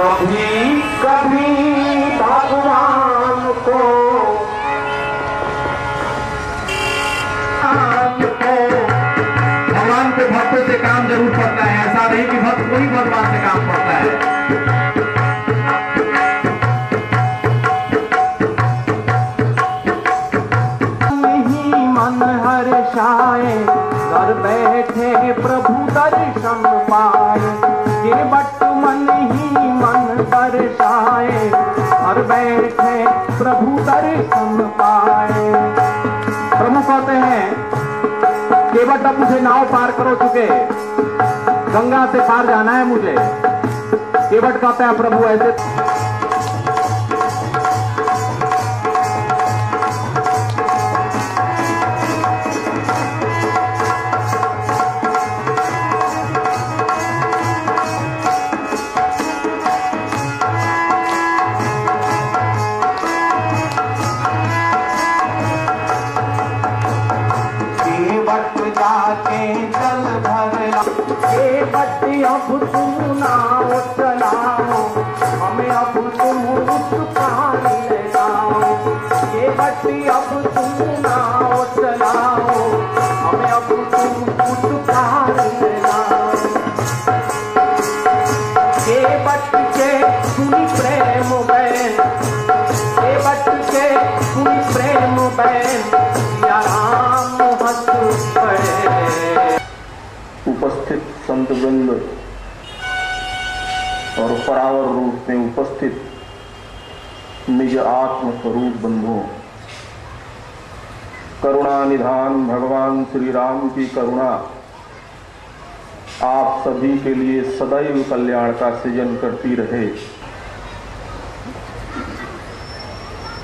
कभी कभी भगवान को भगवान को भक्तों से काम जरूर पड़ता है, ऐसा नहीं कि भक्त कोई भगवान से काम पड़ता है। हर्षाए घर बैठे प्रभु दर्शन पाए, ये बट मन ही मन दर्शाए घर बैठे प्रभु दर्शन पाए। प्रभु कहते हैं केवट अब मुझे नाव पार करो चुके, गंगा से पार जाना है मुझे। केवट कहते हैं प्रभु ऐसे अब तुम नाव चलाओ, हमें अब तुम उस पार ले जाओ। ये बच्ची अब तुम नाव चलाओ, हमें अब तुम उस पार ले जाओ। ये बच्चे सुनी प्रेम बैन, ये बच्चे सुनी प्रेम बैन, या राम हंस पड़े। उपस्थित संत वृंद और परावर रूप में उपस्थित निज आत्म स्वरूप बंधुओं, करुणा निधान भगवान श्री राम की करुणा आप सभी के लिए सदैव कल्याण का सृजन करती रहे।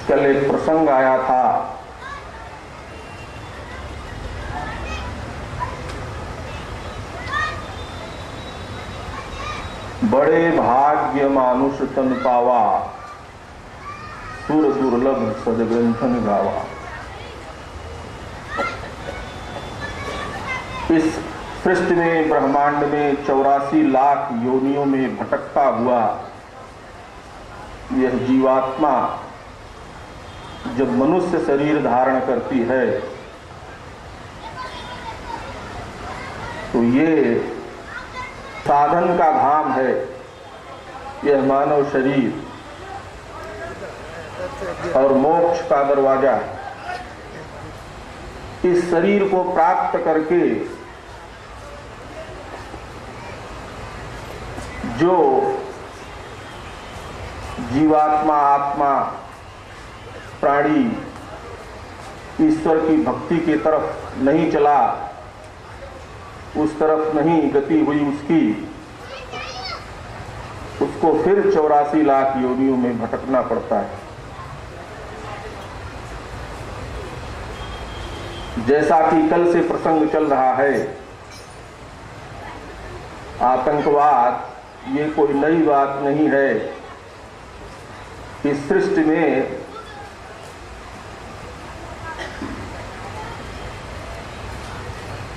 कल एक प्रसंग आया था, बड़े भाग्य मानुष तन पावा, सुर दुर्लभ सदग्रंथन गावा। इस सृष्टि में ब्रह्मांड में 84 लाख योनियों में भटकता हुआ यह जीवात्मा जब मनुष्य शरीर धारण करती है तो ये साधन का धाम है। यह मानव शरीर और मोक्ष का दरवाजा है। इस शरीर को प्राप्त करके जो जीवात्मा आत्मा प्राणी ईश्वर की भक्ति की तरफ नहीं चला, उस तरफ नहीं गति हुई उसको फिर 84 लाख योनियों में भटकना पड़ता है। जैसा कि कल से प्रसंग चल रहा है, आतंकवाद ये कोई नई बात नहीं है। इस सृष्टि में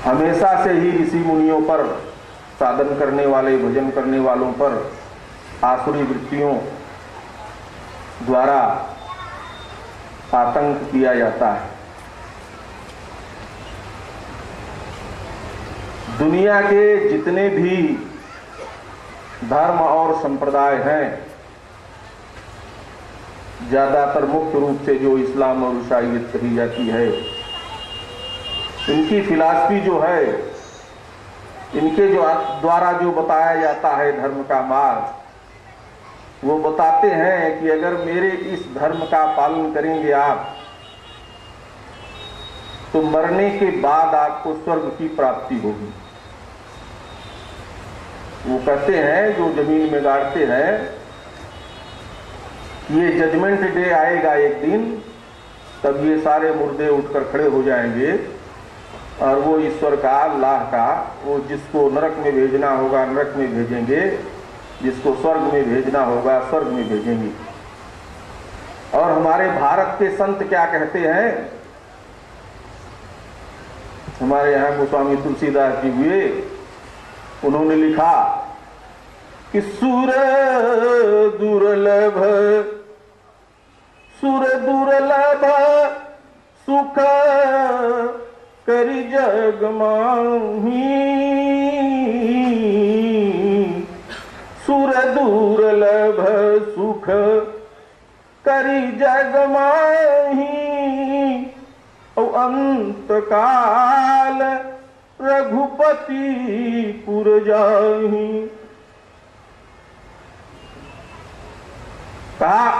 हमेशा से ही ऋषि मुनियों पर, साधन करने वाले भजन करने वालों पर आसुरी वृत्तियों द्वारा आतंक किया जाता है। दुनिया के जितने भी धर्म और संप्रदाय हैं, ज्यादातर मुख्य रूप से जो इस्लाम और ईसाईयत कही जाती है, इनकी फिलॉसफी जो है, इनके जो द्वारा जो बताया जाता है धर्म का मार्ग, वो बताते हैं कि अगर मेरे इस धर्म का पालन करेंगे आप, तो मरने के बाद आपको स्वर्ग की प्राप्ति होगी। वो कहते हैं, जो जमीन में गाड़ते हैं, ये जजमेंट डे आएगा एक दिन, तब ये सारे मुर्दे उठकर खड़े हो जाएंगे और वो ईश्वर का, अल्लाह का, वो जिसको नरक में भेजना होगा नरक में भेजेंगे, जिसको स्वर्ग में भेजना होगा स्वर्ग में भेजेंगे। और हमारे भारत के संत क्या कहते हैं, हमारे यहाँ गोस्वामी तुलसीदास जी हुए, उन्होंने लिखा कि सुर दुर्लभ सुख करि जग माही, सुर दुर्लभ सुख करि जग माही, औ अंत काल रघुपति पुर जाही। कहा,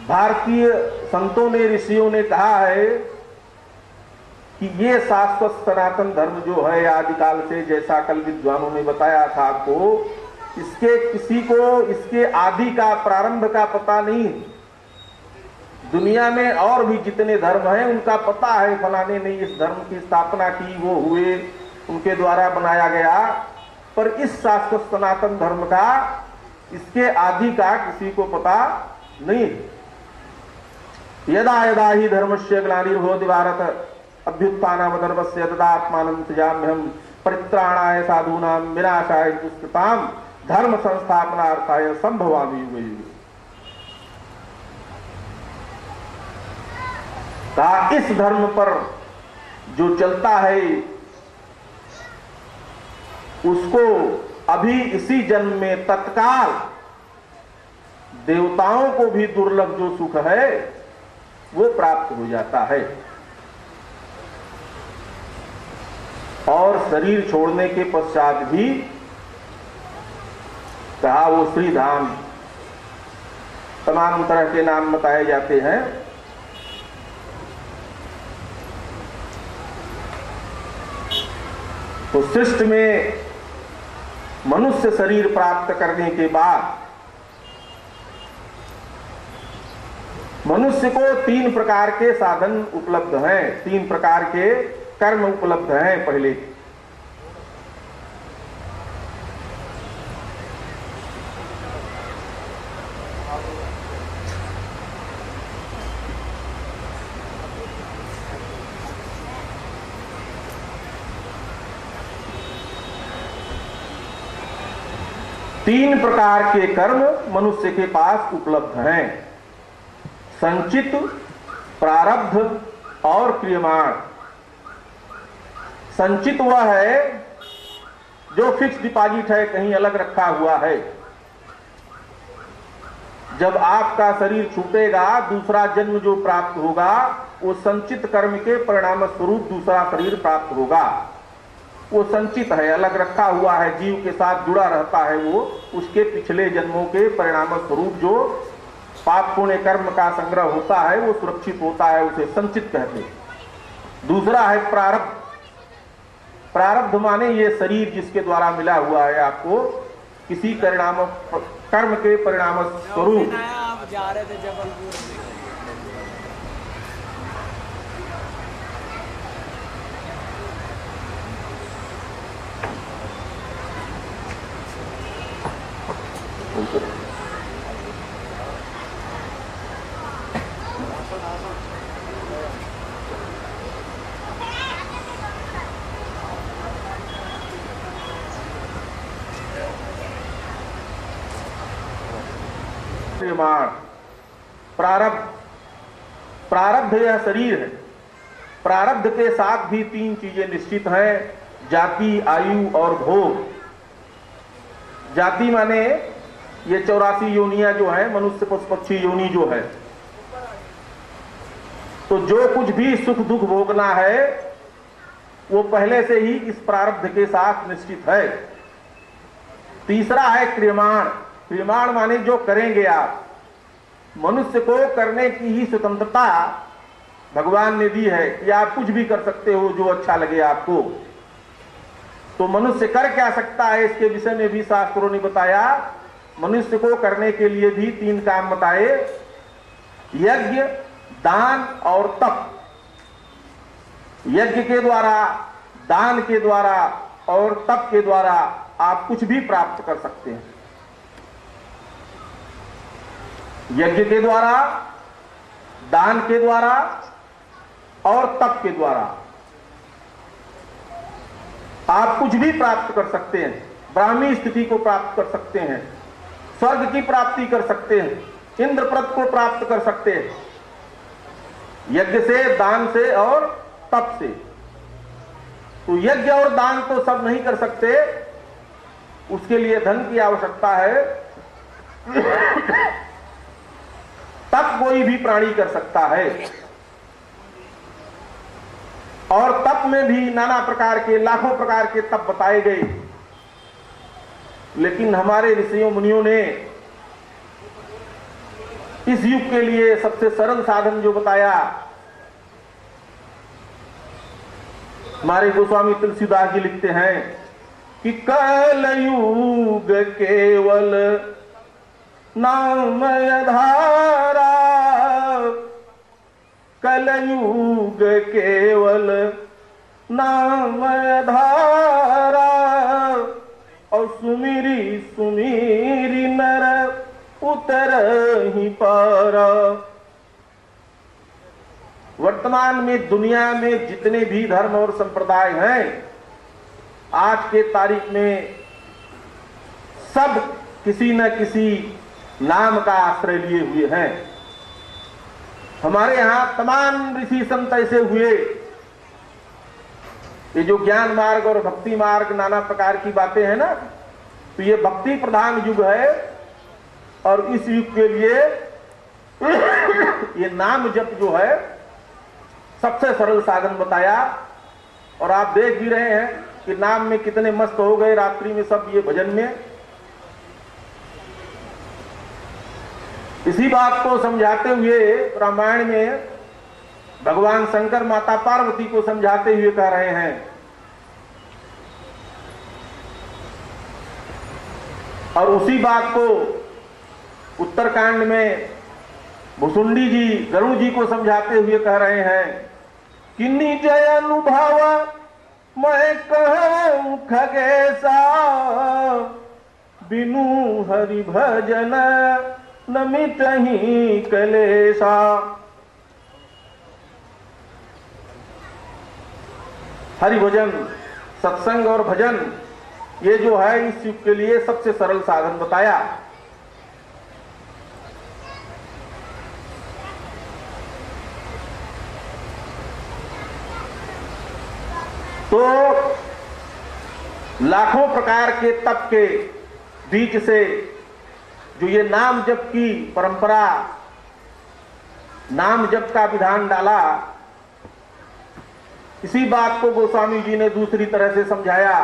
भारतीय संतों ने, ऋषियों ने कहा है कि ये शाश्वत सनातन धर्म जो है आदिकाल से, जैसा कल विद्वानों ने बताया था आपको, इसके किसी को इसके आदि का, प्रारंभ का पता नहीं। दुनिया में और भी जितने धर्म हैं उनका पता है, फलाने ने इस धर्म की स्थापना की, वो हुए, उनके द्वारा बनाया गया, पर इस शाश्वत सनातन धर्म का, इसके आदि का किसी को पता नहीं। यदा यदा ही धर्मस्य ग्लानिर्भवति भारत अभ्युत्थानमधर्मस्य तदात्मानं सृजाम्यहम् परित्राणाय साधूनां विनाशाय दुष्कृतां धर्म संस्थापनार्थाय संभवामि युगे युगे। कहा, इस धर्म पर जो चलता है उसको अभी इसी जन्म में तत्काल देवताओं को भी दुर्लभ जो सुख है वो प्राप्त हो जाता है, और शरीर छोड़ने के पश्चात भी कहा वो श्रीधाम, तमाम तरह के नाम बताए जाते हैं। तो सृष्टि में मनुष्य शरीर प्राप्त करने के बाद मनुष्य को 3 प्रकार के साधन उपलब्ध हैं, 3 प्रकार के कर्म उपलब्ध हैं। पहले तीन प्रकार के कर्म मनुष्य के पास उपलब्ध हैं, संचित, प्रारब्ध और क्रियमाण। संचित वह है जो फिक्स डिपॉजिट है, कहीं अलग रखा हुआ है। जब आपका शरीर छूटेगा, दूसरा जन्म जो प्राप्त होगा वो संचित कर्म के परिणाम स्वरूप दूसरा शरीर प्राप्त होगा। वो संचित है, अलग रखा हुआ है, जीव के साथ जुड़ा रहता है। वो उसके पिछले जन्मों के परिणाम स्वरूप जो पाप पुण्य कर्म का संग्रह होता है वो सुरक्षित होता है, उसे संचित कहते हैं। दूसरा है प्रारब्ध। प्रारब्ध माने ये शरीर जिसके द्वारा मिला हुआ है आपको किसी परिणाम कर्म के परिणाम स्वरूप। आप जा रहे थे जबलपुर में। प्रारब्ध, प्रारब्ध यह शरीर है। प्रारब्ध के साथ भी 3 चीजें निश्चित हैं, जाति, आयु और भोग। जाति माने ये 84 योनियां जो है, मनुष्य पशु पक्षी योनि जो है, तो जो कुछ भी सुख दुख भोगना है वो पहले से ही इस प्रारब्ध के साथ निश्चित है। तीसरा है क्रियमाण। क्रियमाण माने जो करेंगे आप। मनुष्य को करने की ही स्वतंत्रता भगवान ने दी है कि आप कुछ भी कर सकते हो जो अच्छा लगे आपको। तो मनुष्य कर क्या सकता है, इसके विषय में भी शास्त्रों ने बताया। मनुष्य को करने के लिए भी 3 काम बताए, यज्ञ, दान और तप। यज्ञ के द्वारा, दान के द्वारा और तप के द्वारा आप कुछ भी प्राप्त कर सकते हैं। यज्ञ के द्वारा, दान के द्वारा और तप के द्वारा आप कुछ भी प्राप्त कर सकते हैं। ब्राह्मी स्थिति को प्राप्त कर सकते हैं, स्वर्ग की प्राप्ति कर सकते हैं, इंद्रप्रथ को प्राप्त कर सकते हैं, यज्ञ से, दान से और तप से। तो यज्ञ और दान तो सब नहीं कर सकते, उसके लिए धन की आवश्यकता है। तप कोई भी प्राणी कर सकता है, और तप में भी नाना प्रकार के, लाखों प्रकार के तप बताए गए। लेकिन हमारे ऋषियों मुनियों ने इस युग के लिए सबसे सरल साधन जो बताया, हमारे गोस्वामी तुलसीदास जी लिखते हैं कि कलयुग केवल नाम धारा, कलयुग केवल नाम धारा, और सुमिरी सुमिरी नर उतर ही पारा। वर्तमान में दुनिया में जितने भी धर्म और संप्रदाय हैं, आज के तारीख में सब किसी न किसी नाम का आश्रय लिए हुए हैं। हमारे यहां तमाम ऋषि संत ऐसे हुए, ये जो ज्ञान मार्ग और भक्ति मार्ग नाना प्रकार की बातें हैं ना, तो ये भक्ति प्रधान युग है, और इस युग के लिए ये नाम जप जो है सबसे सरल साधन बताया। और आप देख भी रहे हैं कि नाम में कितने मस्त हो गए रात्रि में सब ये भजन में। इसी बात को समझाते हुए रामायण में भगवान शंकर माता पार्वती को समझाते हुए कह रहे हैं, और उसी बात को उत्तरकांड में भुसुंडी जी गरुड़ जी को समझाते हुए कह रहे हैं कि निज अनुभव मैं कहूं खगेशा, बिनु हरि भजन न मिटहि कलेशा। हरि भजन, सत्संग और भजन, ये जो है इस युग के लिए सबसे सरल साधन बताया। तो लाखों प्रकार के तप के बीच से जो ये नाम जप की परंपरा, नाम जप का विधान डाला, इसी बात को गोस्वामी जी ने दूसरी तरह से समझाया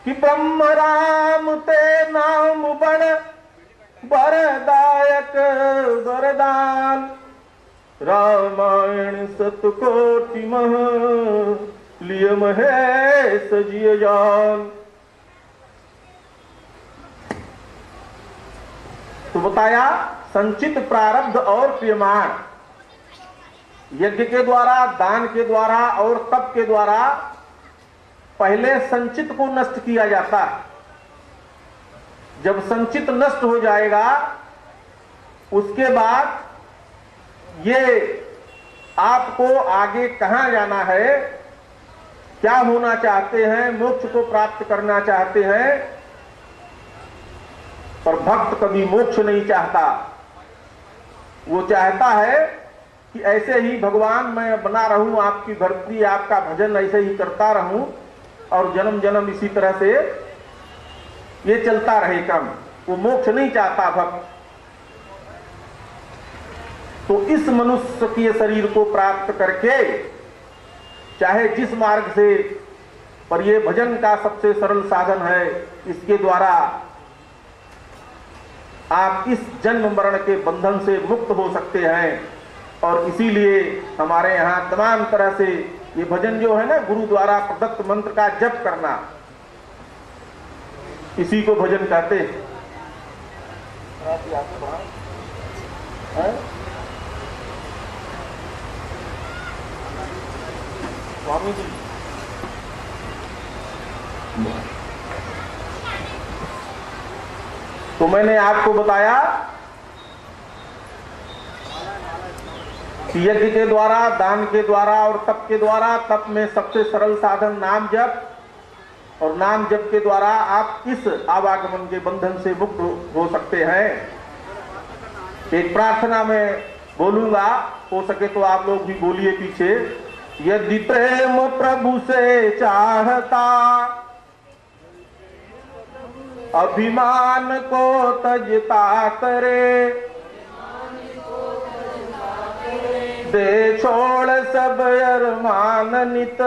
कि ब्रह्म राम ते नाम बण वरदायक वरदान, रामायण सतकोटि मह लियम है सजिय जान। तो बताया संचित प्रारब्ध और प्रियमाण, यज्ञ के द्वारा, दान के द्वारा और तप के द्वारा पहले संचित को नष्ट किया जाता है। जब संचित नष्ट हो जाएगा उसके बाद ये आपको आगे कहां जाना है, क्या होना चाहते हैं, मोक्ष को प्राप्त करना चाहते हैं, पर भक्त कभी मोक्ष नहीं चाहता। वो चाहता है कि ऐसे ही भगवान मैं बना रहूं, आपकी भक्ति, आपका भजन ऐसे ही करता रहूं, और जन्म जन्म इसी तरह से ये चलता रहे क्रम। वो मोक्ष नहीं चाहता भक्त। तो इस मनुष्य के शरीर को प्राप्त करके, चाहे जिस मार्ग से, पर ये भजन का सबसे सरल साधन है, इसके द्वारा आप इस जन्म मरण के बंधन से मुक्त हो सकते हैं। और इसीलिए हमारे यहाँ तमाम तरह से ये भजन जो है ना, गुरु द्वारा प्रदत्त मंत्र का जप करना, इसी को भजन कहते हैं। स्वामी जी तो मैंने आपको बताया कि यज्ञ के द्वारा, दान के द्वारा और तप के द्वारा, तप में सबसे सरल साधन नाम जप, और नाम जप के द्वारा आप इस आवागमन के बंधन से मुक्त हो सकते हैं। एक प्रार्थना में बोलूंगा, हो सके तो आप लोग भी बोलिए पीछे। यदि प्रेम प्रभु से चाहता, अभिमान को तजता करे, दे छोड़ सब अरमान नित,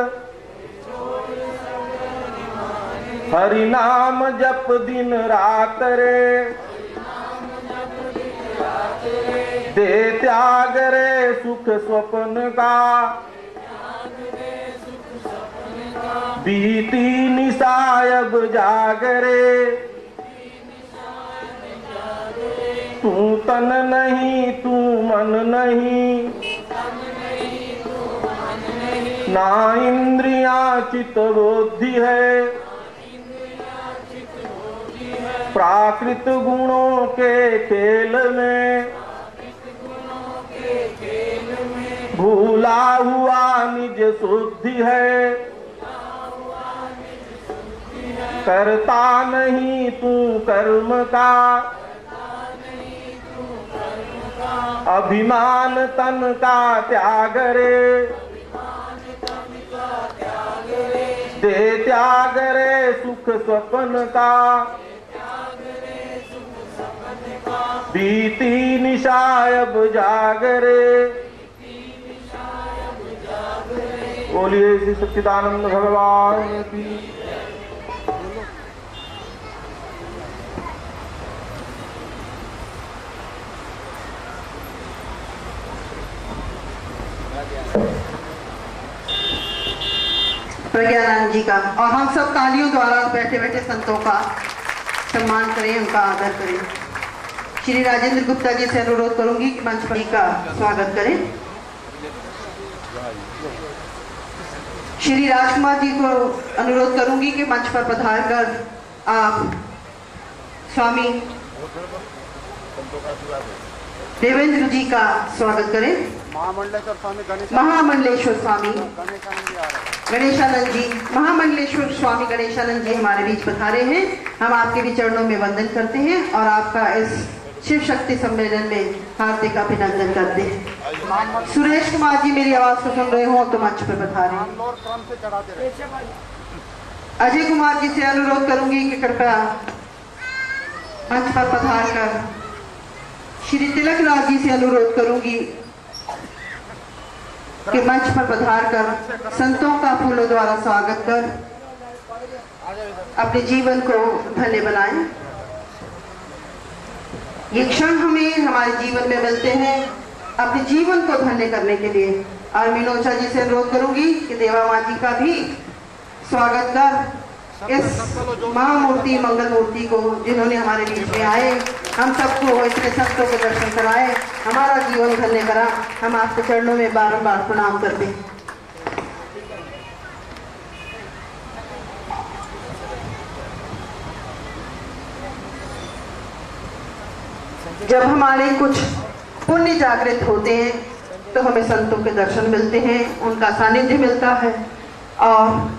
हरि नाम जप दिन रात रे, दे त्याग रे सुख स्वप्न का, बीती निशायब जागरे, तू तन नहीं तू मन नहीं, ना इंद्रियां चित्त बुद्धि है, प्राकृत गुणों के खेल में, भूला हुआ निज शुद्धि है, करता नहीं तू कर्म का, अभिमान तन का त्याग रे, दे त्याग रे सुख स्वप्न का, बीती निशायब जागरे। बोलिए श्री सच्चिदानंद भगवान की। प्रज्ञानंद जी का, और हम सब तालियों द्वारा बैठे बैठे संतों का सम्मान करें, उनका आदर करें। श्री राजेंद्र गुप्ता जी से अनुरोध करूंगी कि मंच पर का स्वागत करें। श्री राजकुमार जी को अनुरोध करूंगी कि मंच पर पधार कर आप स्वामी देवेंद्र जी का स्वागत करें। महामंडलेश्वर स्वामी गणेशानंद जी, महामंडलेश्वर स्वामी गणेशानंद जी हमारे बीच पधारे हैं। हम आपके भी चरणों में वंदन करते हैं और आपका इस शिव शक्ति सम्मेलन में हार्दिक अभिनंदन करते हैं। सुरेश कुमार जी मेरी आवाज को सुन रहे हो तो मंच पर पधारे। अजय कुमार जी से अनुरोध करूंगी कि कृपया मंच पर पधार कर। श्री तिलक राज जी से अनुरोध करूंगी कि मंच पर पधार कर संतों का फूलों द्वारा स्वागत कर अपने जीवन को धन्य बनाएं। ये क्षण हमें हमारे जीवन में मिलते हैं अपने जीवन को धन्य करने के लिए। और मीनोचा जी से अनुरोध करूंगी कि देवा माँ जी का भी स्वागत कर इस महामूर्ति मंगल मूर्ति को, जिन्होंने हमारे बीच में आए, हम सबको इतने संतों के दर्शन कराए, हमारा जीवन धन्य करा। हम आपके चरणों में बारंबार प्रणाम करते हैं। जब हमारे कुछ पुण्य जागृत होते हैं तो हमें संतों के दर्शन मिलते हैं, उनका सानिध्य मिलता है। और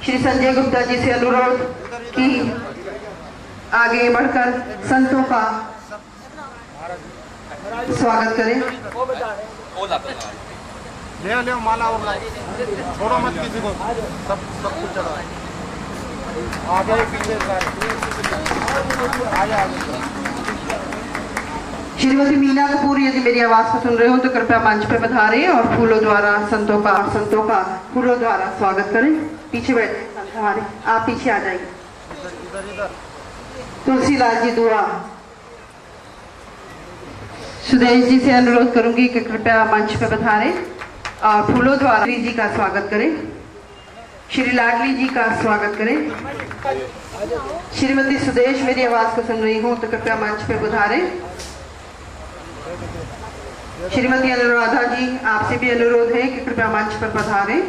श्री संजय गुप्ता जी से अनुरोध कि आगे बढ़कर संतों का स्वागत करें। ले माला और छोड़ो मत किसी को, सब कुछ चढ़ाओ, आगे पीछे श्रीमती मीना कपूर यदि मेरी आवाज को सुन रहे हो तो कृपया मंच पे पधारें और फूलों द्वारा संतों का फूलों द्वारा स्वागत करें। पीछे बैठे संत हमारे, आप पीछे आ जाइए। तुलसीलाल जी दुआ। सुदेश जी से अनुरोध करूंगी कि कृपया मंच पे पधारें और फूलों द्वारा श्री जी का स्वागत करें। श्री लाडली जी का स्वागत करें। श्रीमती सुदेश मेरी आवाज को सुन रही हो तो कृपया मंच पे पधारें। श्रीमती अनुराधा जी आपसे भी अनुरोध है कि कृपया मंच पर पधारें।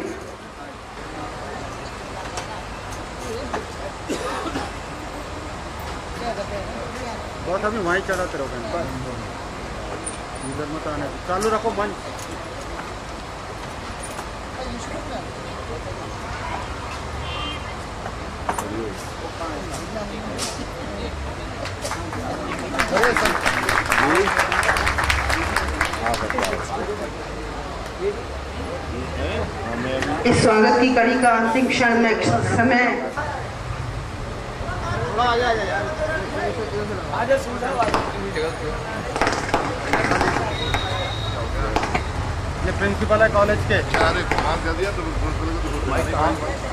बहुत अभी वहीं चढ़ाते रहो, इधर मत आने, चालू रखो मंच। इस स्वागत की कड़ी का अंतिम क्षण में समय ये प्रिंसिपल है कॉलेज के।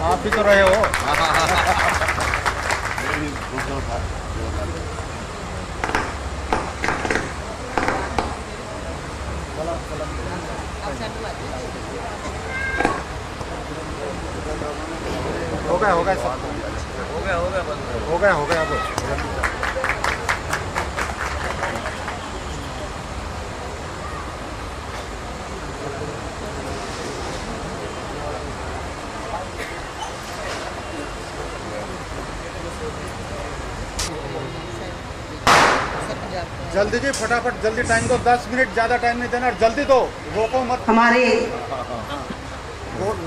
आप भी तो रहे हो। हो गया सब हो गया अब। जल्दी जी, फटाफट जल्दी टाइम दो, 10 मिनट, ज्यादा टाइम नहीं देना, जल्दी दो, रोको मत। हमारे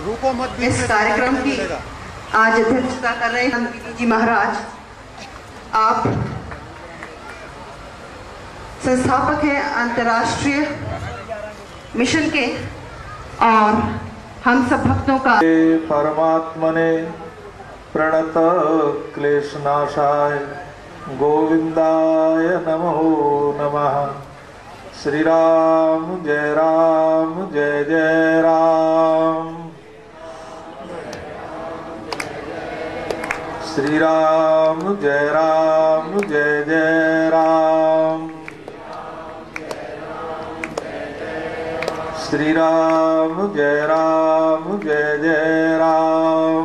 रुको मत। इस कार्यक्रम की आज अध्यक्षता कर रहे हैं गिरी जी महाराज। आप संस्थापक हैं अंतर्राष्ट्रीय मिशन के और हम सब भक्तों का परमात्मने प्रणत क्लेशनाशाय गोविंदाय नमो नमः। श्री राम जय जय राम। श्री राम जय जय राम। श्री राम जय जय राम।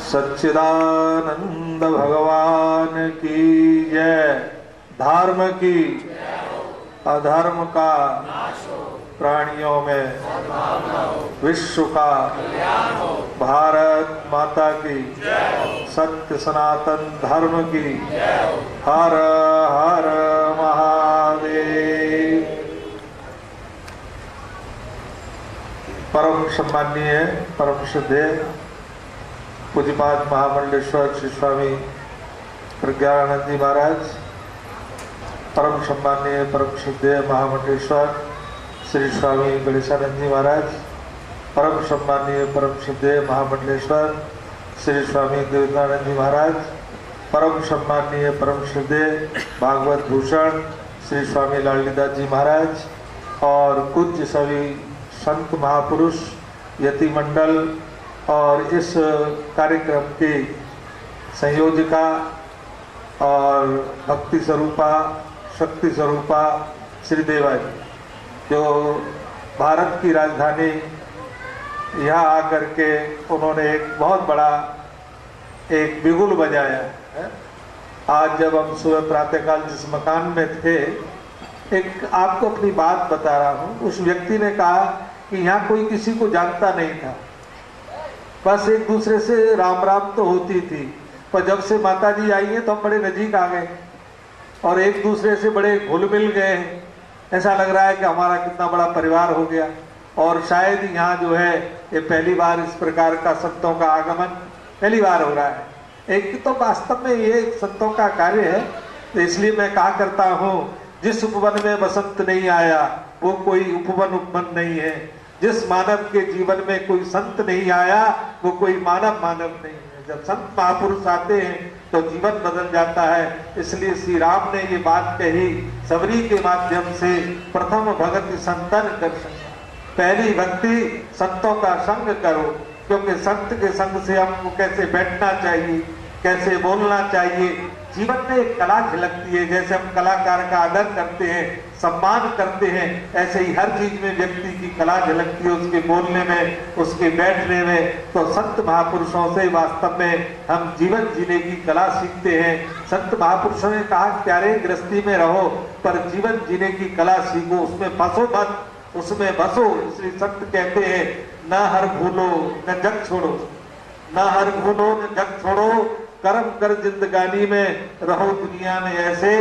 सच्चिदानंद भगवान की जय। धर्म की अधर्म का प्राणियों में विश्व का भारत माता की सत्य सनातन धर्म की हर हर महादेव। परम सम्माननीय परम श्रद्धेय पूज्यपाद महामंडलेश्वर श्री स्वामी प्रज्ञानंद जी महाराज, परम सम्माननीय परम श्रद्धेय महामंडलेश्वर श्री स्वामी गणेशानंद जी महाराज, परम सम्माननीय परम श्रद्धेय महामंडलेश्वर श्री स्वामी देवदानंद जी महाराज, परम सम्माननीय परम श्रद्धेय भागवत भूषण श्री स्वामी लाललीदास जी महाराज और पूज्य सभी संत महापुरुष, यति मंडल और इस कार्यक्रम की संयोजिका और भक्ति स्वरूपा शक्ति स्वरूपा श्रीदेवा जी, जो भारत की राजधानी यहाँ आकर के उन्होंने एक बहुत बड़ा एक बिगुल बजाया है। आज जब हम सुबह प्रातःकाल जिस मकान में थे, एक आपको अपनी बात बता रहा हूँ। उस व्यक्ति ने कहा कि यहाँ कोई किसी को जानता नहीं था, बस एक दूसरे से राम राम तो होती थी, पर जब से माता जी आई हैं तो हम बड़े नजीक आ गए और एक दूसरे से बड़े घुल मिल गए हैं। ऐसा लग रहा है कि हमारा कितना बड़ा परिवार हो गया। और शायद यहाँ जो है ये पहली बार इस प्रकार का संतों का आगमन पहली बार हो रहा है। एक तो वास्तव में ये संतों का कार्य है, तो इसलिए मैं कहा करता हूँ, जिस उपवन में बसंत नहीं आया वो कोई उपवन नहीं है। जिस मानव के जीवन में कोई संत नहीं आया वो कोई मानव नहीं है। जब संत महापुरुष आते हैं तो जीवन बदल जाता है। इसलिए श्री राम ने ये बात कही सबरी के माध्यम से, प्रथम भगति संतन दर्शन, पहली भक्ति संतों का संग करो, क्योंकि संत के संग से हमको कैसे बैठना चाहिए, कैसे बोलना चाहिए। जीवन में एक कला झलकती है। जैसे हम कलाकार का आदर करते हैं, सम्मान करते हैं, ऐसे ही हर चीज में व्यक्ति की कला झलकती है, उसके बोलने में, उसके बैठने में। तो संत महापुरुषों से वास्तव में हम जीवन जीने की कला सीखते हैं। संत महापुरुषों ने कहा प्यारे गृहस्थी में रहो पर जीवन जीने की कला सीखो, उसमें फंसो मत, उसमें बसो। इसलिए संत कहते हैं न हर भूलो न जग छोड़ो, न हर भूलो न जग छोड़ो, कर्म कर जिंदगानी में, रहो दुनिया में ऐसे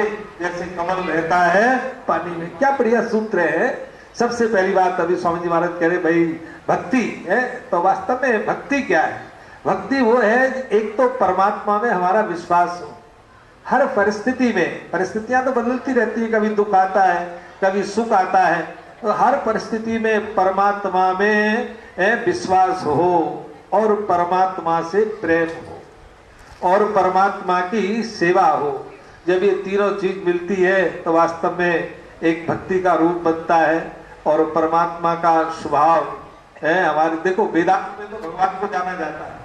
जैसे कमल रहता है पानी में। क्या बढ़िया सूत्र है। सबसे पहली बात अभी स्वामी जी महाराज कह रहे भाई भक्ति है, तो वास्तव में भक्ति क्या है? भक्ति वो है एक तो परमात्मा में हमारा विश्वास हो हर परिस्थिति में। परिस्थितियां तो बदलती रहती है, कभी दुख आता है, कभी सुख आता है, तो हर परिस्थिति में परमात्मा में विश्वास हो और परमात्मा से प्रेम हो और परमात्मा की सेवा हो। जब ये तीनों चीज मिलती है तो वास्तव में एक भक्ति का रूप बनता है और परमात्मा का स्वभाव है हमारे। देखो वेदांत में तो भगवान को जाना जाता है,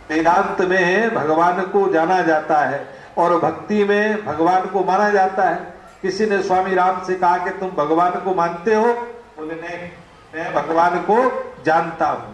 वेदांत में भगवान को जाना जाता है और भक्ति में भगवान को माना जाता है। किसी ने स्वामी राम से कहा कि तुम भगवान को मानते हो? बोले नहीं, मैं भगवान को जानता हूं।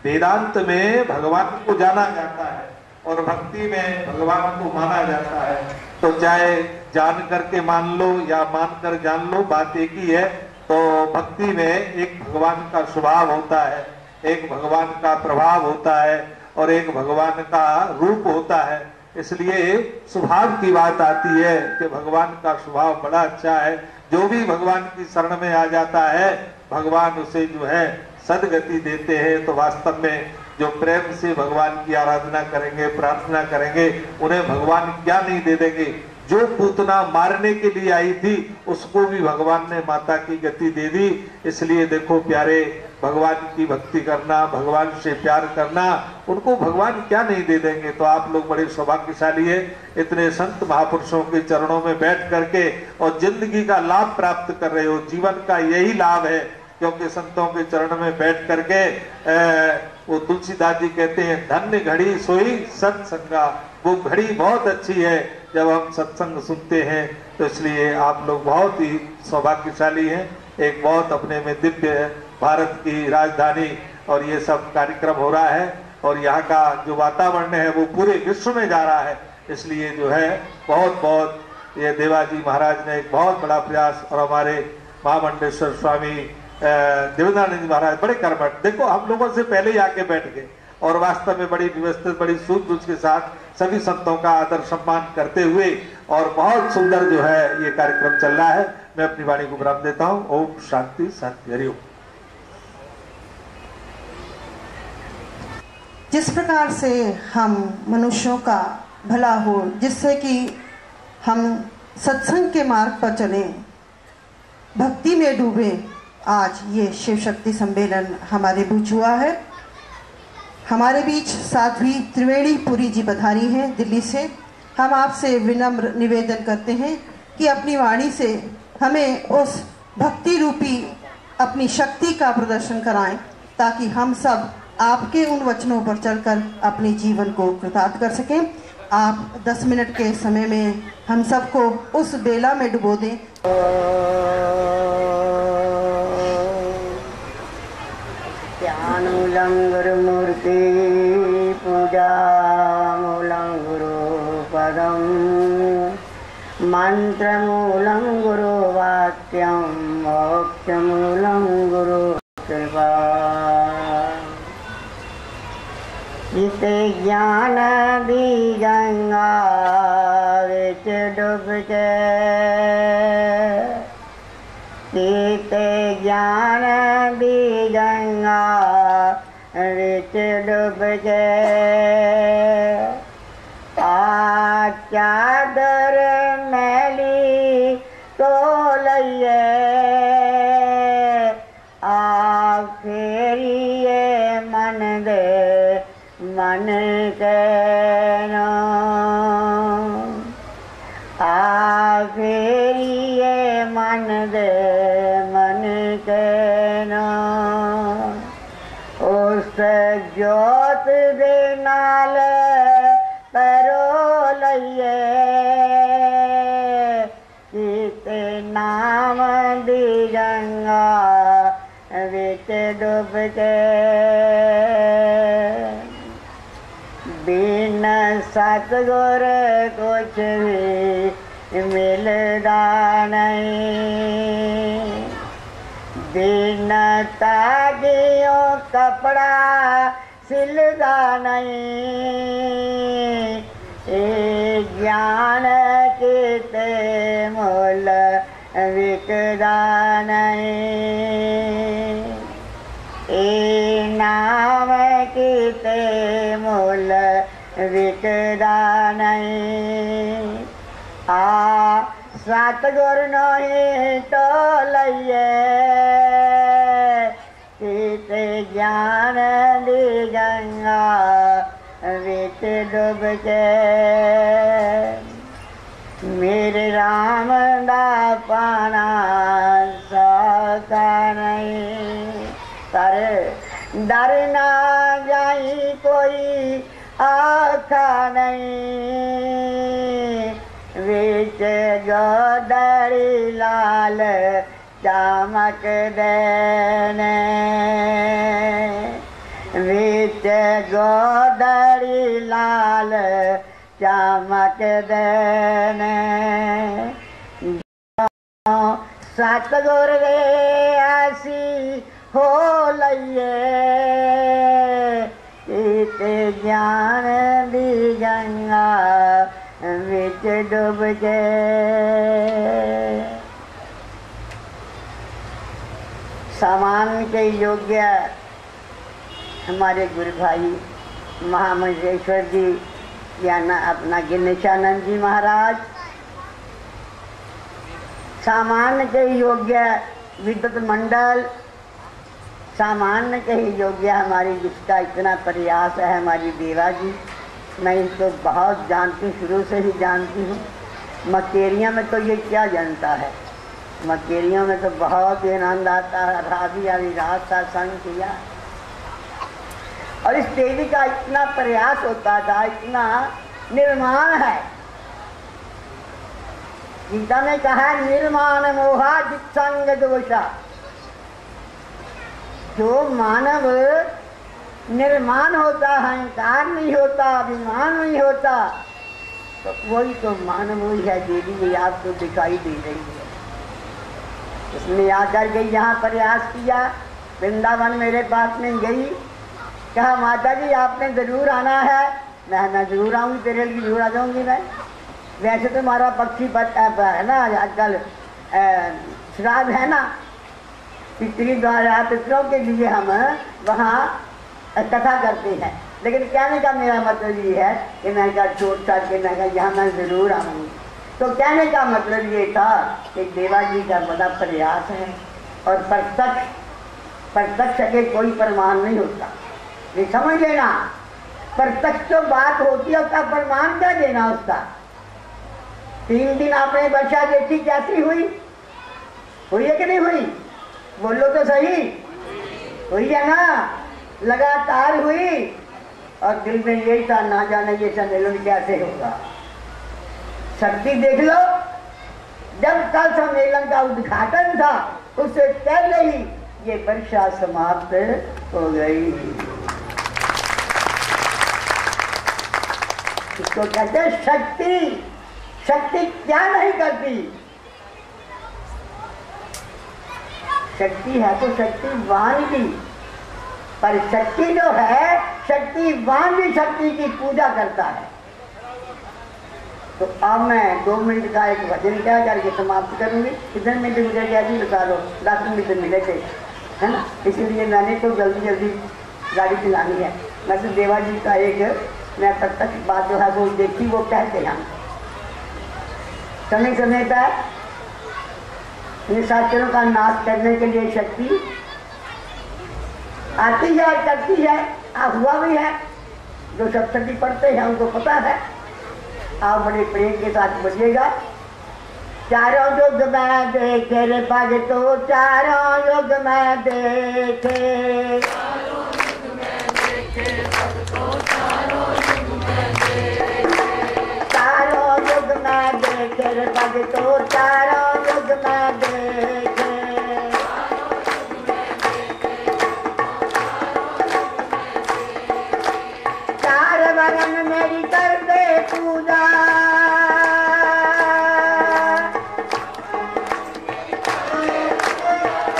वेदांत में भगवान को जाना जाता है और भक्ति में भगवान को माना जाता है। तो चाहे जान करके मान लो या मान कर जान लो, बात एक ही है। तो भक्ति में एक भगवान का स्वभाव होता है, एक भगवान का प्रभाव होता है और एक भगवान का रूप होता है। इसलिए स्वभाव की बात आती है कि भगवान का स्वभाव बड़ा अच्छा है। जो भी भगवान की शरण में आ जाता है भगवान उसे जो है सदगति देते हैं। तो वास्तव में जो प्रेम से भगवान की आराधना करेंगे, प्रार्थना करेंगे, उन्हें भगवान क्या नहीं दे देंगे। जो पूतना मारने के लिए आई थी उसको भी भगवान ने माता की गति दे दी। इसलिए देखो प्यारे, भगवान की भक्ति करना, भगवान से प्यार करना, उनको भगवान क्या नहीं दे देंगे। तो आप लोग बड़े सौभाग्यशाली है, इतने संत महापुरुषों के चरणों में बैठ करके और जिंदगी का लाभ प्राप्त कर रहे हो। जीवन का यही लाभ है, क्योंकि संतों के चरण में बैठ करके वो तुलसीदास जी कहते हैं धन्य घड़ी सोई सत्संगा। वो घड़ी बहुत अच्छी है जब हम सत्संग सुनते हैं। तो इसलिए आप लोग बहुत ही सौभाग्यशाली हैं। एक बहुत अपने में दिव्य भारत की राजधानी और ये सब कार्यक्रम हो रहा है और यहाँ का जो वातावरण है वो पूरे विश्व में जा रहा है। इसलिए जो है बहुत बहुत ये देवाजी महाराज ने एक बहुत बड़ा प्रयास और हमारे महामंडलेश्वर स्वामी देवेंद्रानंद जी महाराज बड़े कर्मठ। देखो हम लोगों से पहले ही आके बैठ गए और वास्तव में बड़ी व्यवस्थित, बड़ी सूझबूझ के साथ सभी संतों का आदर सम्मान करते हुए और बहुत सुंदर जो है ये कार्यक्रम चल रहा है। मैं अपनी वाणी को विराम देता हूँ। ओम शांति शांति, हरि ओम। जिस प्रकार से हम मनुष्यों का भला हो, जिससे कि हम सत्संग के मार्ग पर चले, भक्ति में डूबे, आज ये शिव शक्ति सम्मेलन हमारे बीच हुआ है। हमारे बीच साध्वी त्रिवेणी पुरी जी पधारी हैं दिल्ली से। हम आपसे विनम्र निवेदन करते हैं कि अपनी वाणी से हमें उस भक्ति रूपी अपनी शक्ति का प्रदर्शन कराएं, ताकि हम सब आपके उन वचनों पर चलकर अपने जीवन को कृतार्थ कर सकें। आप 10 मिनट के समय में हम सबको उस बेला में डुबो दें। ध्यानमूलं गुरुमूर्ति पूजा मूलं गुरुपदं मंत्रमूलं गुरुवाक्यं मोक्षमूलं गुरुकृपा। जिसे ज्ञान दी गंगा विच डूब के, सीते ज्ञान दी गंगा विच डूब के, आ चादर मैली तो लइए, आ फेरिए मन दे मन के आ फेरिए मन दे मन के उस जोत दे नाल परो लइए, सीते नाम दी गंगा विच डूब के, बिन सतगुर कुछ भी मिलदा नहीं, बिन तागियों कपड़ा सिलदा नहीं, ए ज्ञान किते मोल विकदा नहीं। ते मूल विकदा नहीं। आ सतगुर नोही तो लइए ते ज्ञान दी गंगा विच डूब के। मेरे राम दा पाना सौखा नहीं। पर डर ना जाई कोई आखा नहीं। विच गोदड़ी लाल चमक देने। विच गोदड़ी लाल चमक देने। सतगुर वे ऐसी हो लइए ते ज्ञान दी गंगा विच डूब के। सामान्य के योग्य हमारे गुरु भाई महामंडलेश्वर जी या ना अपना गिनेशानंद जी महाराज, सामान्य के योग्य विद्युत मंडल, सामान्य के ही योग्य हमारी जिसका इतना प्रयास है हमारी देवा जी। मैं इसको बहुत जानती हूँ, शुरू से ही जानती हूँ। मकेरिया में तो ये क्या जानता है, मकेरिया में तो बहुत ही आनंद आता है। राधी अभी रात का संग किया और इस देवी का इतना प्रयास होता था, इतना निर्माण है। गीता ने कहा निर्माण मोहा जित्संग दोषा। जो मानव निर्माण होता, अहंकार नहीं होता, अभिमान नहीं होता, तो वही तो मानव वही है। देवी भी आपको दिखाई दे रही है। उसने आकर के यहाँ प्रयास किया, वृंदावन मेरे पास में गई, कहा माता जी आपने जरूर आना है। मैं जरूर आऊँगी, तेरे लिए जरूर आ जाऊँगी मैं। वैसे तो हमारा पक्षी है ना, आजकल श्राद्ध है ना, पितरी द्वारा पितरों के लिए हम वहाँ कथा करते हैं। लेकिन कहने का मेरा मतलब ये है कि मैं क्या छोड़ छाड़ के मैं यहाँ मैं ज़रूर आऊँगी। तो कहने का मतलब ये था कि देवा जी का बड़ा प्रयास है और प्रत्यक्ष के कोई प्रमाण नहीं होता, ये समझ लेना। प्रत्यक्ष तो बात होती है, उसका प्रमाण क्या देना उसका। 3 दिन आपने वर्षा देखी कैसी हुई है कि नहीं हुई? बोलो तो सही, हुई है ना, लगातार हुई। और दिल में यही था ना जाने ये सम्मेलन कैसे होगा। शक्ति देख लो, जब कल सम्मेलन का उद्घाटन था उससे पहले ही ये वर्षा समाप्त हो गई। इसको कहते हैं शक्ति। शक्ति क्या नहीं करती? शक्ति है तो शक्तिवान की, पर शक्ति जो है शक्तिवान भी शक्ति की पूजा करता है। तो अब मैं 2 मिनट का एक भजन क्या करके समाप्त करूंगी। कितने मिनट मुझे क्या जी बता दो, 10 मिनट मिले थे, है ना, इसलिए मैंने तो जल्दी जल्दी गाड़ी चलानी है। मैं तो देवा जी का एक मैं प्रत्यक्ष बात जो है वो देखी, वो कहते हैं समय समय पर निशाचरों का नाश करने के लिए शक्ति आती है और करती है। हुआ भी है, जो सप्तशती पढ़ते हैं उनको पता है। आप बड़े प्रेम के साथ बजिएगा। चारों युग में देखे रे भगतो, चारों युग में देखे, चारों युग में देखे भगतो, चारों युग में देखे, चारों युग में देखे रे भगतो, चारों युग में देखे, चार वरन मेरी कर दे पूजा,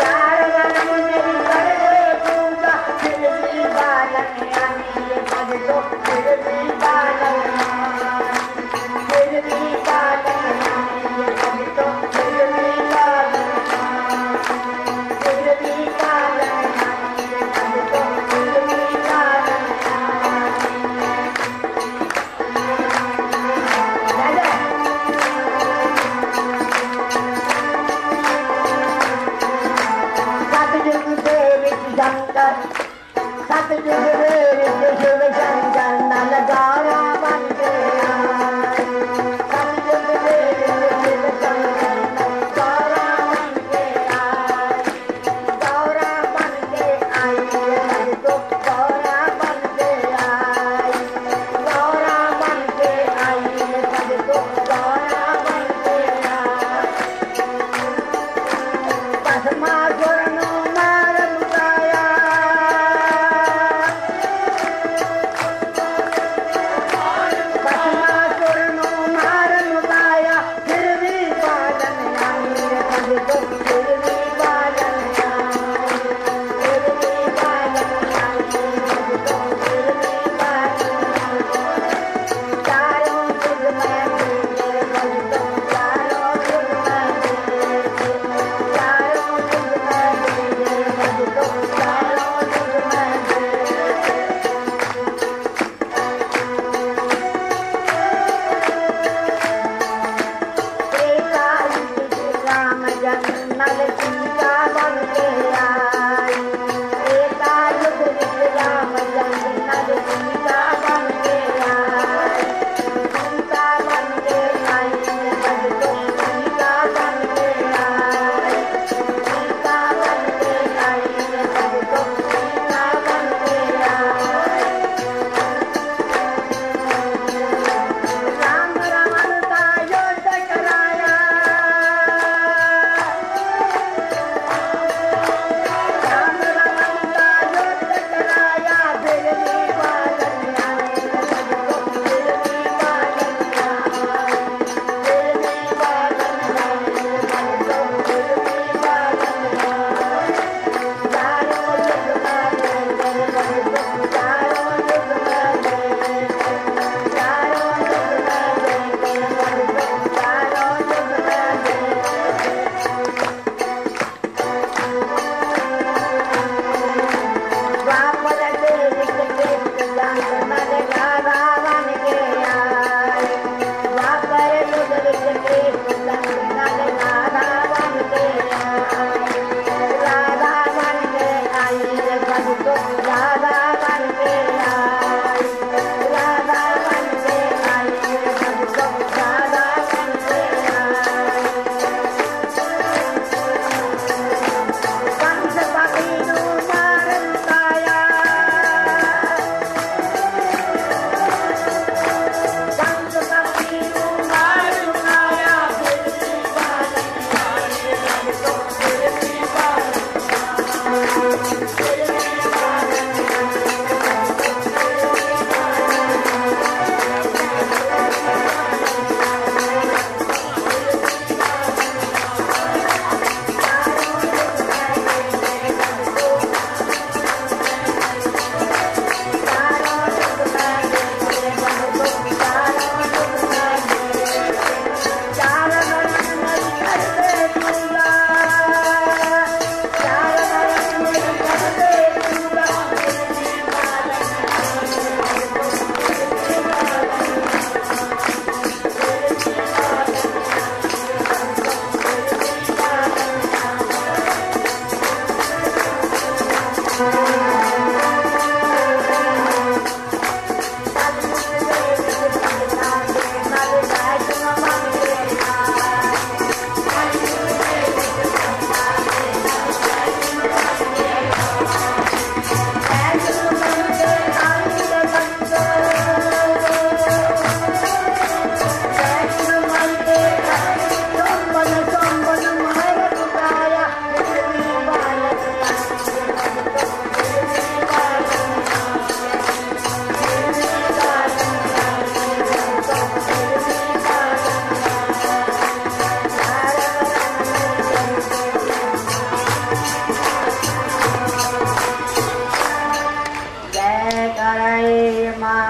चार वरन मेरी कर दे पूजा, फिर भी बालक ये भगतो, फिर भी बालक, फिर भी बालक ये भगतो, फिर भी बालक, फिर भी बालक ये भगतो, फिर भी बालक।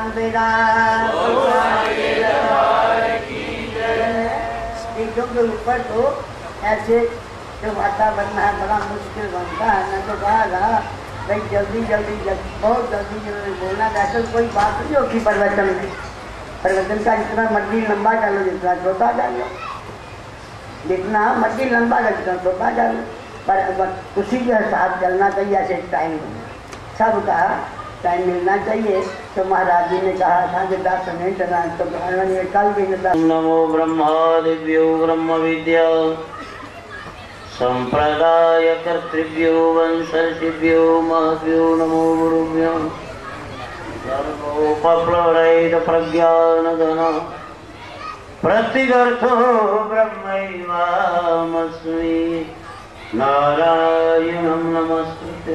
भगवान बेदान चीजों के ऊपर तो ऐसे जो वातावरण है बड़ा मुश्किल बनता है। न तो कहा भाई जल्दी बहुत जल्दी बोलना वैसे कोई बात नहीं होगी परिवर्तन में। परिवर्तन का जितना मर्जी लंबा कर लो, जितना छोटा कर लो, जितना मर्जी लंबा कर जितना छोटा कर लो, पर उसी के साथ चलना चाहिए। ऐसे टाइम सबका टाइम मिलना चाहिए। तो महाराज जी ने कहा था कि 10 मिनट तो कल भी नमो ब्रह्मादिभ्यो ब्रह्म विद्या संप्रदाय कर्तृभ्यो वंशर्षिभ्यो महभ्यो नमो गुरुभ्यो सर्वोपप्लवरहित प्रज्ञानघन प्रतिगर्थो ब्रह्मैवास्मि नारायणं नमस्कृत्य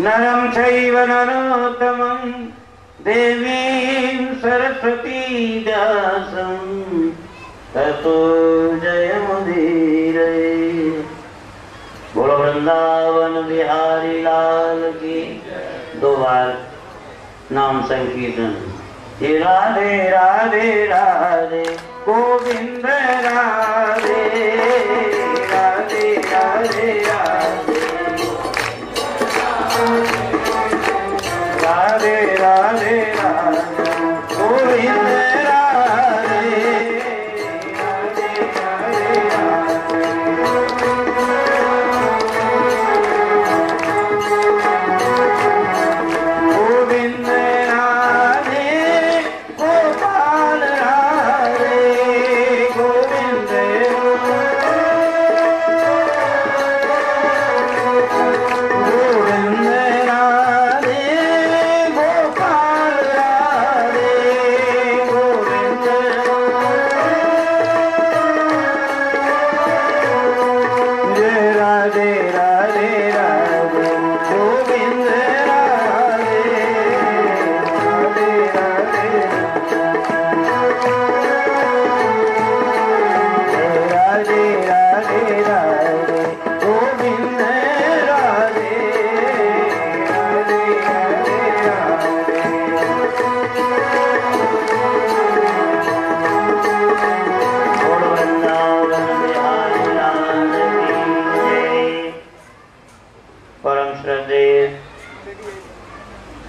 नरं चैव नरोत्तमं देवीं सरस्वती व्यासं ततो जयमुदीरये। बोलो वृंदावन बिहारी लाल की। 2 बार नाम संकीर्तन। हे राधे राधे राधे गोविंद राधे राधे राधे राधे राधे राधे गोविंद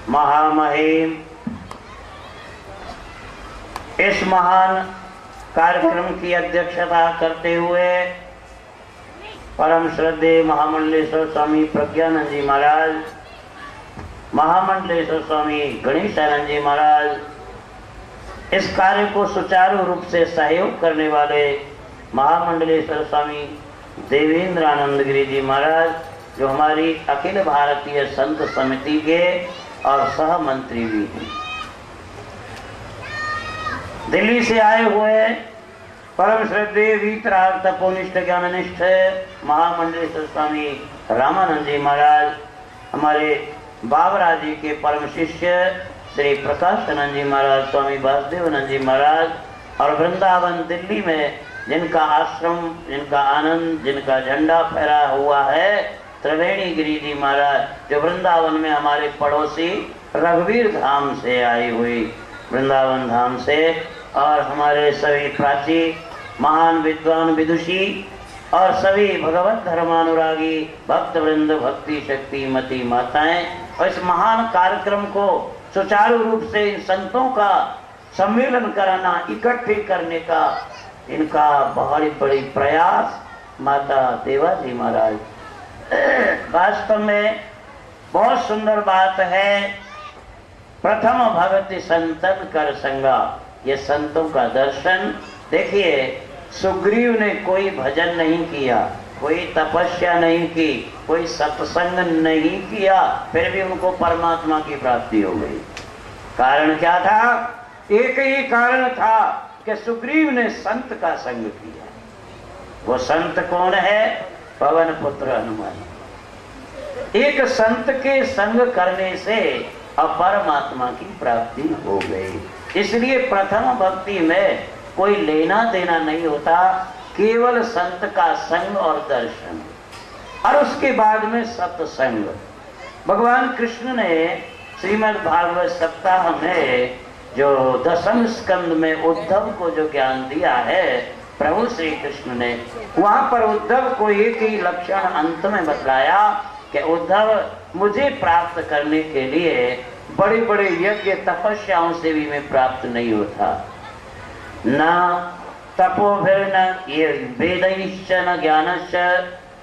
महामहिम इस महान कार्यक्रम की अध्यक्षता करते हुए परम श्रद्धेय महामंडलेश्वर स्वामी प्रज्ञानंद जी महाराज, महामंडलेश्वर स्वामी गणेशानंद जी महाराज, इस कार्य को सुचारू रूप से सहयोग करने वाले महामंडलेश्वर स्वामी देवेंद्रानंद गिरी जी महाराज, जो हमारी अखिल भारतीय संत समिति के और सह मंत्री भी हैं। दिल्ली से आए हुए परम श्रद्धेय वीतराग तपोनिष्ठ ज्ञाननिष्ठ महामंडलेश्वर स्वामी रामानंद जी महाराज, हमारे बाबरा जी के परम शिष्य श्री प्रकाशानंद जी महाराज, स्वामी वासुदेवानंद जी महाराज, और वृंदावन दिल्ली में जिनका आश्रम, जिनका आनंद, जिनका झंडा फहरा हुआ है, त्रिवेणी गिरी जी महाराज, जो वृंदावन में हमारे पड़ोसी रघुवीर धाम से आई हुई, वृंदावन धाम से, और हमारे सभी प्राची महान विद्वान विदुषी और सभी भगवत धर्मानुरागी भक्त वृंद, भक्ति शक्ति मती माताएं, और इस महान कार्यक्रम को सुचारू रूप से इन संतों का सम्मेलन कराना, इकट्ठे करने का इनका बहुत बड़ी प्रयास माता देवा जी महाराज। वास्तव में बहुत सुंदर बात है। प्रथम भगति संतन कर संगा, ये संतों का दर्शन। देखिए, सुग्रीव ने कोई भजन नहीं किया, कोई तपस्या नहीं की, कोई सत्संग नहीं किया, फिर भी उनको परमात्मा की प्राप्ति हो गई। कारण क्या था? एक ही कारण था कि सुग्रीव ने संत का संग किया। वो संत कौन है? पवन पुत्र हनुमान। एक संत के संग करने से परमात्मा की प्राप्ति हो गई। इसलिए प्रथम भक्ति में कोई लेना देना नहीं होता, केवल संत का संग और दर्शन, और उसके बाद में सत्संग। भगवान कृष्ण ने श्रीमद् भागवत सप्ताह में जो 10वें स्कंद में उद्धव को जो ज्ञान दिया है प्रभु श्री कृष्ण ने, वहां पर उद्धव को एक ही लक्षण अंत में बतलाया कि उद्धव, मुझे प्राप्त करने के लिए बड़े बड़े यज्ञ तपस्याओं से भी मैं प्राप्त नहीं होता, न तपोभिर्न ये वेदैश्च न ज्ञानश्च।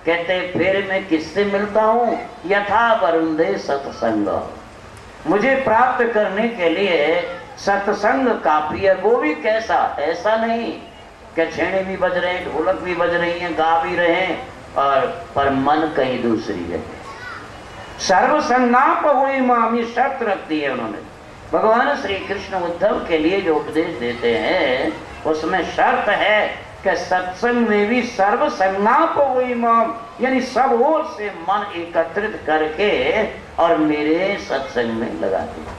कहते फिर मैं किससे मिलता हूँ? यथा वरुंधे सत्संग। मुझे प्राप्त करने के लिए सत्संग काफी है। वो भी कैसा? ऐसा नहीं कि छेड़े भी बज रहे हैं, ढोलक भी बज रही हैं, गा भी रहे हैं, और पर मन कहीं दूसरी जगह। सर्वसंगाप हुई मामी शर्त रख दी है उन्होंने। भगवान श्री कृष्ण उद्धव के लिए जो उपदेश देते हैं उसमें शर्त है कि सत्संग में भी सर्वसंगाप हुई माम, यानी सब ओर से मन एकत्रित करके और मेरे सत्संग में लगा दिया।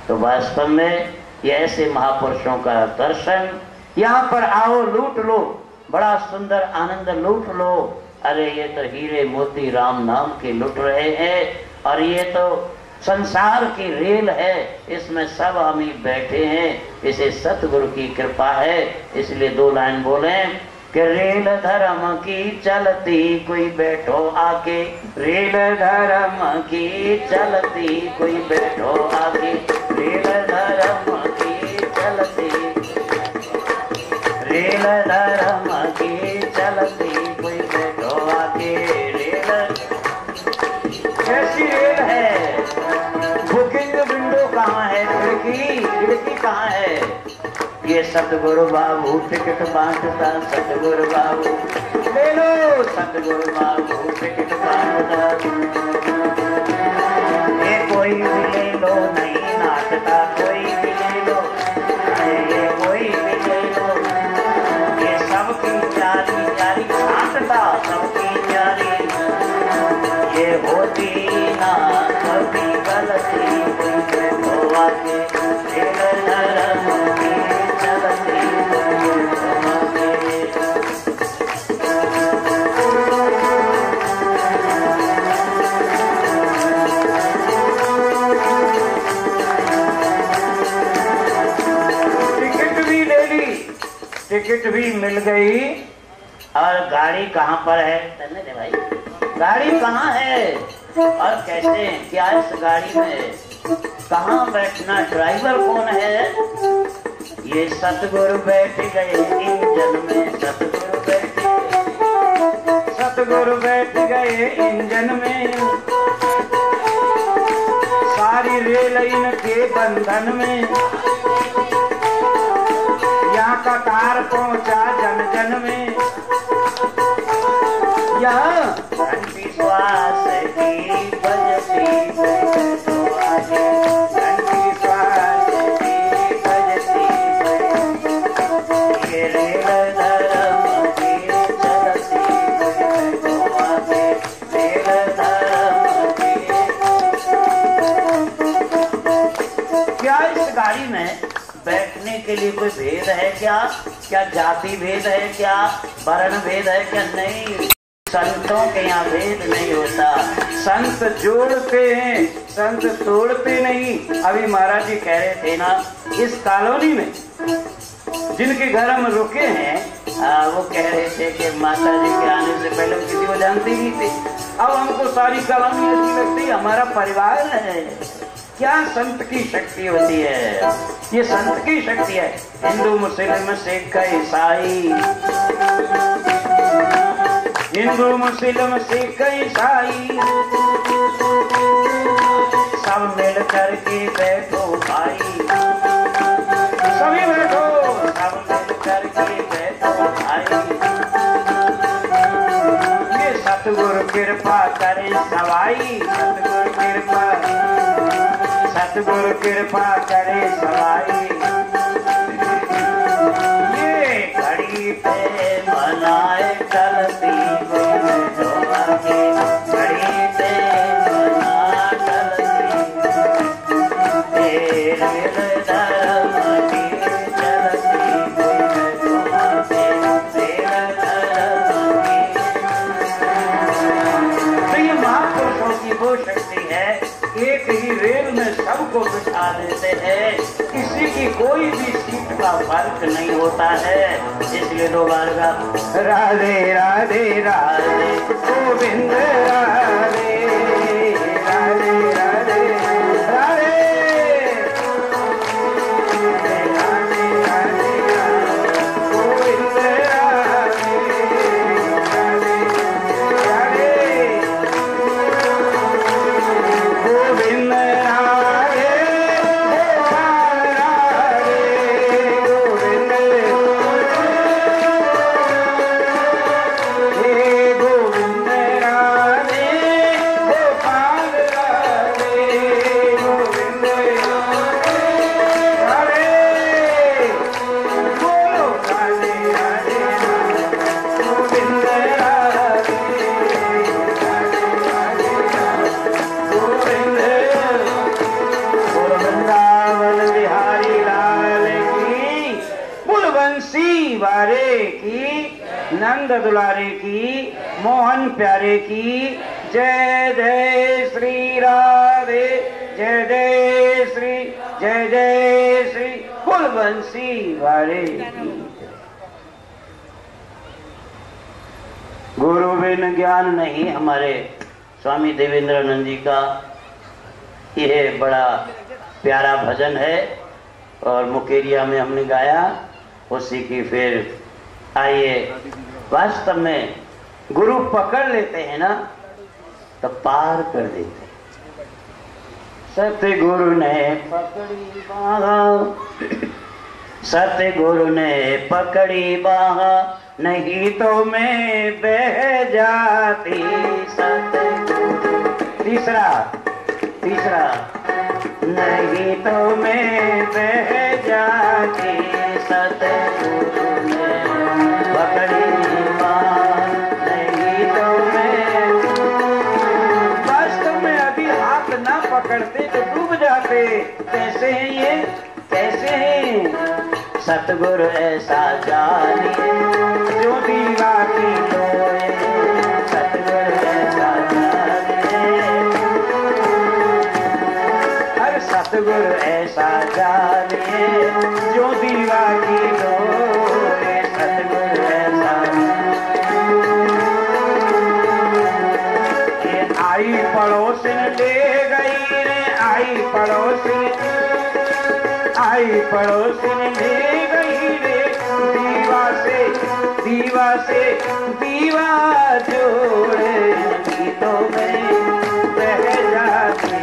तो वास्तव में ये ऐसे महापुरुषों का दर्शन, यहाँ पर आओ लूट लो, बड़ा सुंदर आनंद लूट लो। अरे ये तो हीरे मोती राम नाम के लुट रहे हैं, और ये तो संसार की रेल है, इसमें सब हम ही बैठे हैं। इसे सतगुरु की कृपा है, इसलिए 2 लाइन बोले कि रेल धर्म की चलती कोई बैठो आके, रेल धर्म की चलती कोई बैठो आके, रेल धर्म की चलती, रेल धर्म की चलती कोई बैठो आके। रेल कैसी रेल है? बुकिंग विंडो कहाँ है? खिड़की कहाँ है? ये सतगुरु बाबू टिकट बांटता, सतगुरु बाबू ले लो, सतगुरु बाबू टिकट बांटता। ये कोई भी ले लो, नहीं नाचता, कोई भी ले लो, ये कोई भी ले लो। ये सबकी जारी जारी छाटता, सबकी जारी, ये होती ना कभी गलती, कोई आके धर्म की चलती। टिकट भी ले ली, टिकट भी मिल गई, और गाड़ी कहाँ पर है? चलने दे भाई, गाड़ी कहाँ है और कैसे, क्या इस गाड़ी में कहाँ बैठना, ड्राइवर कौन है? ये सतगुरु बैठ गए इंजन में, सतगुरु बैठ गए, सतगुरु बैठ गए इंजन में, सारी रेल इनके बंधन में। यहाँ का कार पहुँचा जन जन में, यहाँ घंटी श्वास की बजती, घंटी श्वास की बजती, ये रेल धर्म की चलती, रेल धर्म की। क्या इस गाड़ी में बैठने के लिए कोई भेद है क्या? क्या जाति भेद है क्या? वर्ण भेद है क्या? नहीं, संतों के यहाँ भेद नहीं होता। संत जोड़ते हैं, संत तोड़ते नहीं। अभी महाराज जी कह रहे थे ना, इस कॉलोनी में जिनके घर हम रुके हैं, वो कह रहे थे कि माता जी के आने से पहले हम किसी को जानते नहीं थे, अब हमको सारी कॉलोनी अच्छी लगती है, हमारा परिवार है। क्या संत की शक्ति होती है, ये संत की शक्ति है। हिंदू मुस्लिम सिख ईसाई, हिंदू मुस्लिम सिख ईसाई, सब मिल करके बैठो भाई, सभी बैठो, सब मिल करके बैठो भाई। ये सतगुरु कृपा करे सवाई, सतगुरु कृपा, सतगुरु कृपा करे सवाई। ये घड़ी पे मनाए चलती घड़ी पे मना चलती, तेरे धर्म की चलती, तेरे धर्म की। तो ये महापुरुषों की वो शक्ति है, एक ही रेल में सब देते हैं, किसी की कोई भी सीट का फर्क नहीं होता है। इसलिए दो बार का राधे राधे राधे गोविंद राधे राधे राधे राधे नंद दुलारे की, मोहन प्यारे की, जय जय श्री राधे, जय जय श्री, जय जय श्री कुलवंशी वारे की। गुरु बिन ज्ञान नहीं, हमारे स्वामी देवेंद्रानंद जी का यह बड़ा प्यारा भजन है और मुकेरिया में हमने गाया, उसी की फिर आइए। वास्तव में गुरु पकड़ लेते हैं ना तो पार कर देते हैं। सतगुरु ने पकड़ी बाह, सतगुरु ने पकड़ी बाह, नहीं तो मैं बह जाती। सतगुरु तीसरा नहीं तो मैं बह जाती। सतगुरु ने पकड़ी बाह, नहीं तो मैं, वास्तव में अभी हाथ ना पकड़ते तो डूब जाते। कैसे हैं ये, कैसे हैं? सतगुरु ऐसा जानिए जो दीवा की लोए, सतगुरु ऐसा जानिए, हर सतगुरु ऐसा जानिए जो दीवा की लोए, सतगुरु ऐसा। ये आई पड़ोसिन ले गई रे, आई पड़ोसिन ले गई रे, दीवा से दीवा जोड़े, गीतों में बह जाती।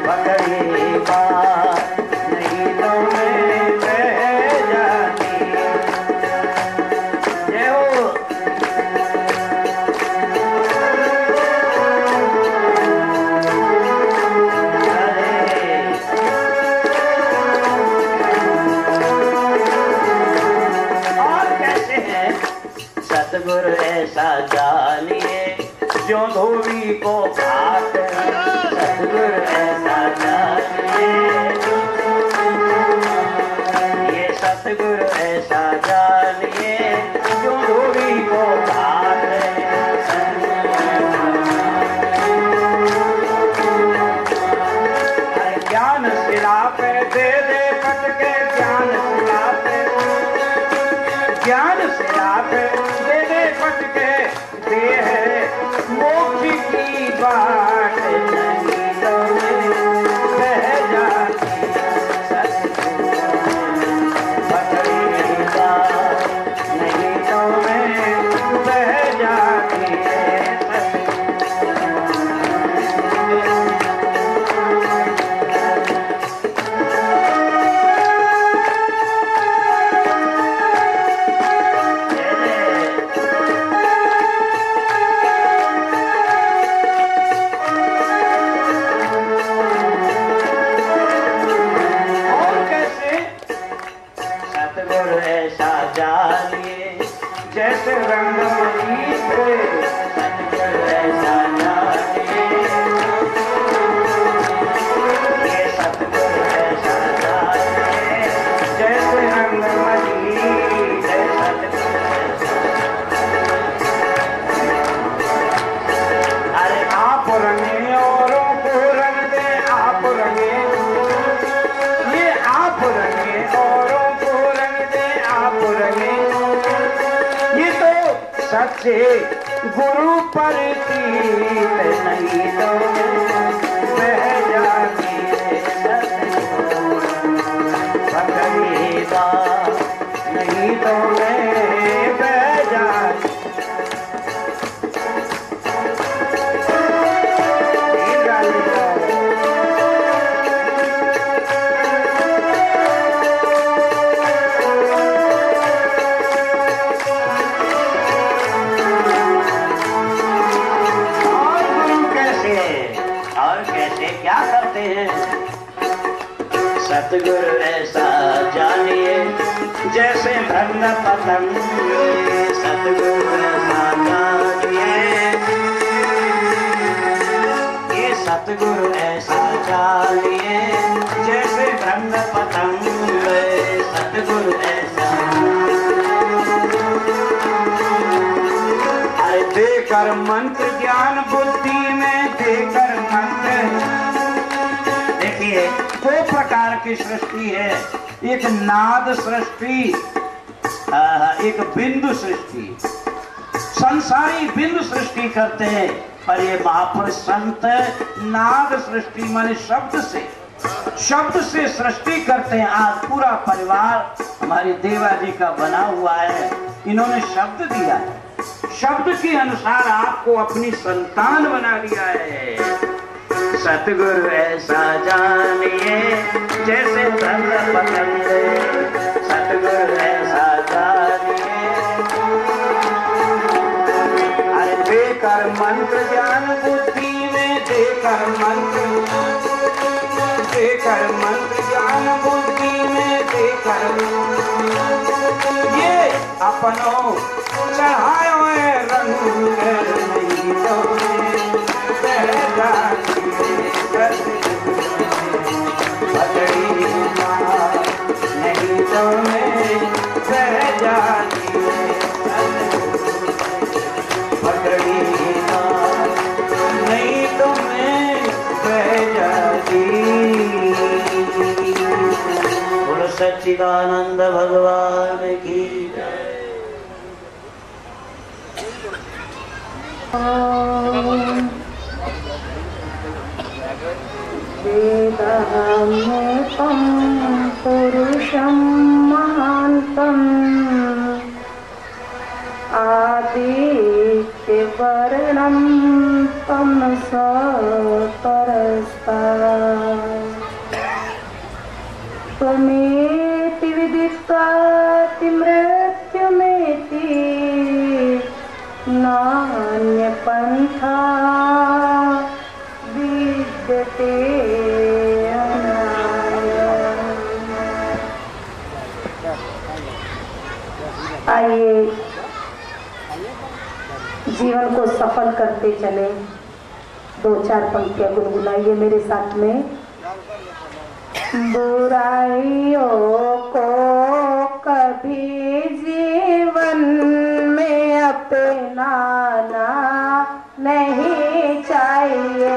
पकड़ी बात नहीं तो मैं बह जाती। जय हो। सतगुरु ऐसा जानिए जो धोबी को भात, सतगुरु ऐसा जानिए, ये सतगुरु ऐसा जानिए जो धोबी को भात। ज्ञान शिला पे दे दे कटके, ज्ञान शिला पे, ज्ञान शिला पे दे दे कटके, दे है मोक्ष की बात, नहीं तो मैं बह जाती। पकड़ी बात नहीं तो मैं बह जाती। जैसे रंगमती से सतगुरु ऐसा जानिए, ये सतगुरु ऐसा जानिए, जैसे रंगमती से सतगुरु ऐसा। अरे आप रंगे औरों को रंग दे, सच्चे गुरु पर नहीं तो बह जाती भगवीता नहीं तो मैं बह जाती। क्या करते हैं सतगुरु ऐसा जानिए जैसे धन पतंग। सतगुरु ऐसा जानिए ये सतगुरु ऐसा जानिए जैसे धन पतंग। सतगुरु ऐसा देकर मंत्र ज्ञान बुद्धि में देकर मंत्र। देखिए दो प्रकार की सृष्टि है, एक नाद सृष्टि एक बिंदु सृष्टि। संसारी बिंदु सृष्टि करते हैं पर ये महापुरुष संत नाद सृष्टि माने शब्द से सृष्टि करते हैं। आज पूरा परिवार हमारी देवा जी का बना हुआ है, इन्होंने शब्द दिया है, शब्द के अनुसार आपको अपनी संतान बना लिया है। सतगुरु ऐसा जानिए जैसे धन पतंग। सतगुरु ऐसा जानिए अरे देकर मंत्र ज्ञान बुद्धि में देकर मंत्र ज्ञान बुद्धि में देकर ये अपनों चढ़ायो रंग नहीं तो नहीं तो मैं बह जाती पगड़ी नहीं तो मैं बह जाती। बोलो सच्चिदानंद भगवान की वेदाहमेकं पुरुषं महान्तं आदित्यवर्णं तमसा परस्तात्। त्वमेति विदित्वाति मृत्युमेति नान्यपन्था विद्यते आइए जीवन को सफल करते चले। दो चार पंक्तियां गुनगुनाइए मेरे साथ में। बुराइयों को कभी जीवन में अपनाना नहीं चाहिए।